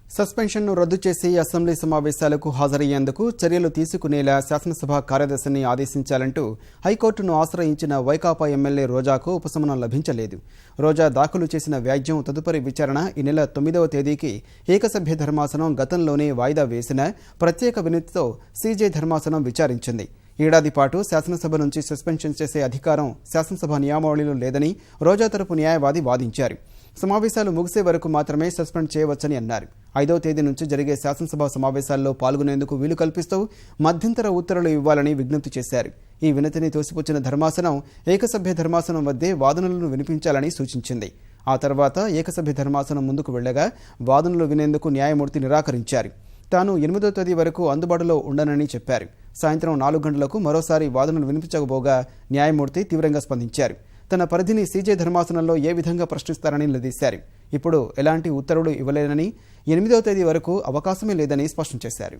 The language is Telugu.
సస్పెన్షన్ను రద్దు చేసి అసెంబ్లీ సమావేశాలకు హాజరయ్యేందుకు చర్యలు తీసుకునేలా శాసనసభ కార్యదర్శిని ఆదేశించాలంటూ హైకోర్టును ఆశ్రయించిన వైకాపా ఎమ్మెల్యే రోజాకు ఉపశమనం లభించలేదు. రోజా దాఖలు చేసిన వ్యాజ్యం తదుపరి విచారణ ఈ నెల 9వ తేదీకి ఏకసభ్య ధర్మాసనం గతంలోనే వాయిదా వేసిన ప్రత్యేక వినతితో సీజే ధర్మాసనం విచారించింది. ఏడాది పాటు శాసనసభ నుంచి సస్పెన్షన్ చేసే అధికారం శాసనసభ నియమావళిలో లేదని రోజా తరపు న్యాయవాది వాదించారు. సమావేశాలు ముగిసే వరకు మాత్రమే సస్పెండ్ చేయవచ్చని అన్నారు. 5వ తేదీ నుంచి జరిగే శాసనసభ సమావేశాల్లో పాల్గొనేందుకు వీలు కల్పిస్తూ మధ్యంతర ఉత్తర్వులు ఇవ్వాలని విజ్ఞప్తి చేశారు. ఈ వినతిని తోసిపుచ్చిన ధర్మాసనం ఏకసభ్య ధర్మాసనం వద్దే వాదనలను వినిపించాలని సూచించింది. ఆ తర్వాత ఏకసభ్య ధర్మాసనం ముందుకు వెళ్లగా వాదనలు వినేందుకు న్యాయమూర్తి నిరాకరించారు. తాను 8వ తేదీ వరకు అందుబాటులో ఉండనని చెప్పారు. సాయంత్రం 4 గంటలకు మరోసారి వాదనలు వినిపించకపోగా న్యాయమూర్తి తీవ్రంగా స్పందించారు. తన పరిధిని సీజే ధర్మాసనంలో ఏ విధంగా ప్రశ్నిస్తారని నిలదీశారు. ఇప్పుడు ఎలాంటి ఉత్తర్వులు ఇవ్వలేనని 8వ తేదీ వరకు అవకాశమే లేదని స్పష్టం చేశారు.